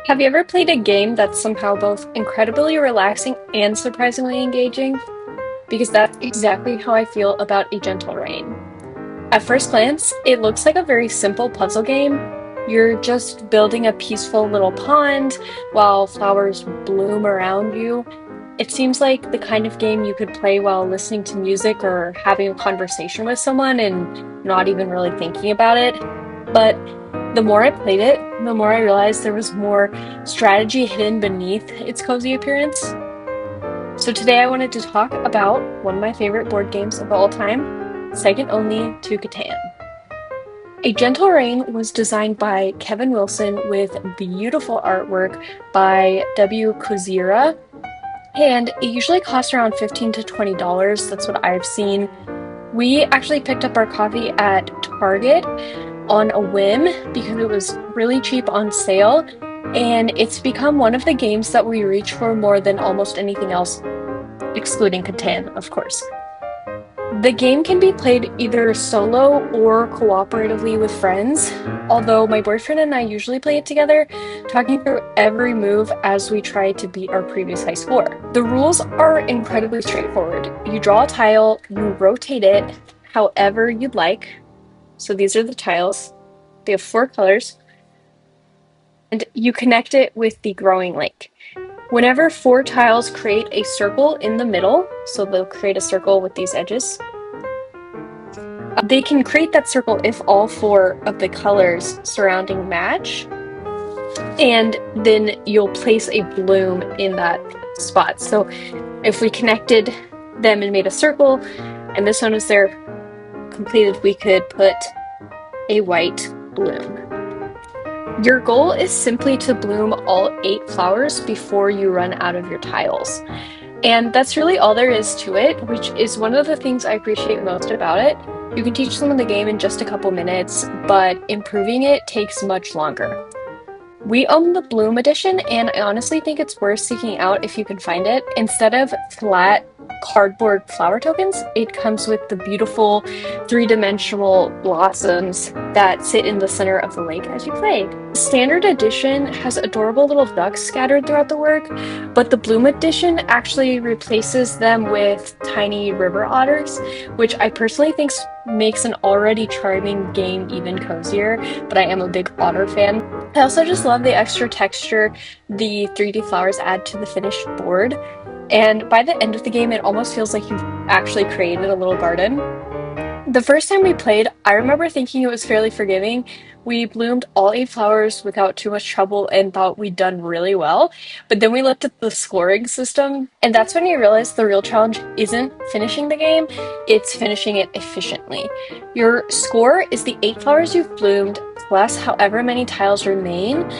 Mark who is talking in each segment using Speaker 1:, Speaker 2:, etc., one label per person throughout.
Speaker 1: Have you ever played a game that's somehow both incredibly relaxing and surprisingly engaging? Because that's exactly how I feel about A Gentle Rain. At first glance, it looks like a very simple puzzle game. You're just building a peaceful little pond while flowers bloom around you. It seems like the kind of game you could play while listening to music or having a conversation with someone and not even really thinking about it. But the more I played it, the more I realized there was more strategy hidden beneath its cozy appearance. So today I wanted to talk about one of my favorite board games of all time, second only to Catan. A Gentle Rain was designed by Kevin Wilson with beautiful artwork by W. Kozira, and it usually costs around $15 to $20. That's what I've seen. We actually picked up our copy at Target on a whim because it was really cheap on sale, and it's become one of the games that we reach for more than almost anything else, excluding Catan, of course. The game can be played either solo or cooperatively with friends, although my boyfriend and I usually play it together, talking through every move as we try to beat our previous high score. The rules are incredibly straightforward. You draw a tile, you rotate it however you'd like. So these are the tiles. They have four colors, and you connect it with the growing lake. Whenever four tiles create a circle in the middle, so they'll create a circle with these edges, they can create that circle if all four of the colors surrounding match, and then you'll place a bloom in that spot. So if we connected them and made a circle, and this one is there completed, we could put a white bloom. Your goal is simply to bloom all 8 flowers before you run out of your tiles. And that's really all there is to it, which is one of the things I appreciate most about it. You can teach someone the game in just a couple minutes, but improving it takes much longer. We own the Bloom edition, and I honestly think it's worth seeking out if you can find it. Instead of flat cardboard flower tokens, it comes with the beautiful three-dimensional blossoms that sit in the center of the lake as you play. The standard edition has adorable little ducks scattered throughout the work, but the Bloom edition actually replaces them with tiny river otters, which I personally think makes an already charming game even cozier, but I am a big otter fan. I also just love the extra texture the 3D flowers add to the finished board, and by the end of the game it almost feels like you've actually created a little garden. The first time we played, I remember thinking it was fairly forgiving. We bloomed all 8 flowers without too much trouble and thought we'd done really well. But then we looked at the scoring system, and that's when you realize the real challenge isn't finishing the game, it's finishing it efficiently. Your score is the 8 flowers you've bloomed plus however many tiles remain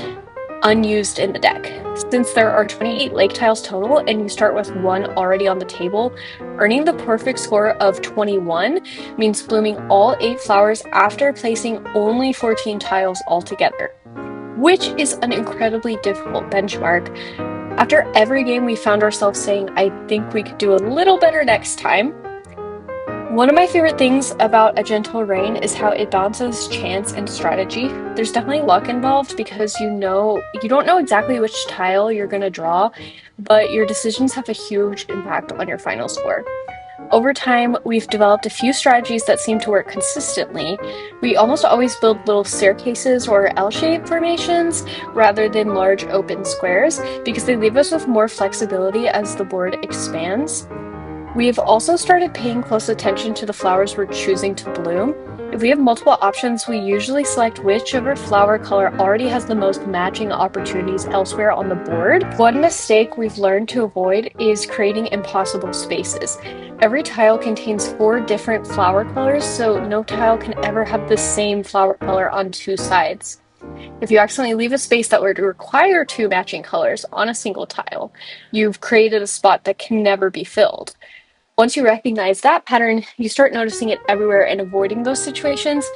Speaker 1: unused in the deck. Since there are 28 lake tiles total and you start with 1 already on the table, earning the perfect score of 21 means blooming all 8 flowers after placing only 14 tiles altogether, which is an incredibly difficult benchmark. After every game, we found ourselves saying, I think we could do a little better next time. One of my favorite things about A Gentle Rain is how it balances chance and strategy. There's definitely luck involved because you don't know exactly which tile you're going to draw, but your decisions have a huge impact on your final score. Over time, we've developed a few strategies that seem to work consistently. We almost always build little staircases or L-shaped formations rather than large open squares because they leave us with more flexibility as the board expands. We've also started paying close attention to the flowers we're choosing to bloom. If we have multiple options, we usually select whichever flower color already has the most matching opportunities elsewhere on the board. One mistake we've learned to avoid is creating impossible spaces. Every tile contains 4 different flower colors, so no tile can ever have the same flower color on 2 sides. If you accidentally leave a space that would require 2 matching colors on a single tile, you've created a spot that can never be filled. Once you recognize that pattern, you start noticing it everywhere and avoiding those situations,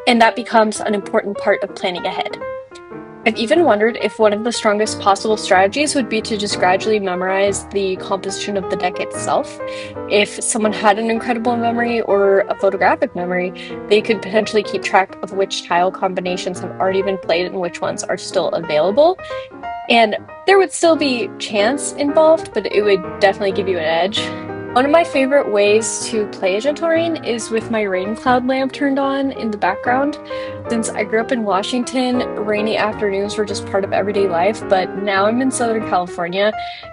Speaker 1: and that becomes an important part of planning ahead. I've even wondered if one of the strongest possible strategies would be to just gradually memorize the composition of the deck itself. If someone had an incredible memory or a photographic memory, they could potentially keep track of which tile combinations have already been played and which ones are still available. And there would still be chance involved, but it would definitely give you an edge. One of my favorite ways to play a gentle rain is with my rain cloud lamp turned on in the background. Since I grew up in Washington, rainy afternoons were just part of everyday life, but now I'm in Southern California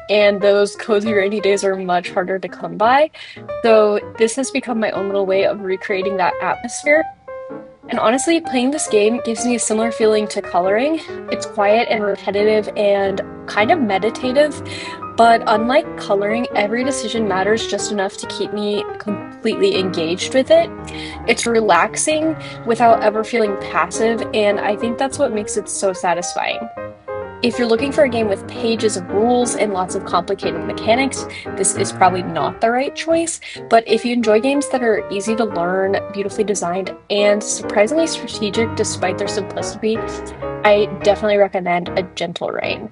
Speaker 1: and those cozy rainy days are much harder to come by. So this has become my own little way of recreating that atmosphere. And honestly, playing this game gives me a similar feeling to coloring. It's quiet and repetitive and kind of meditative, but unlike coloring, every decision matters just enough to keep me completely engaged with it. It's relaxing without ever feeling passive, and I think that's what makes it so satisfying. If you're looking for a game with pages of rules and lots of complicated mechanics, this is probably not the right choice. But if you enjoy games that are easy to learn, beautifully designed, and surprisingly strategic despite their simplicity, I definitely recommend A Gentle Rain.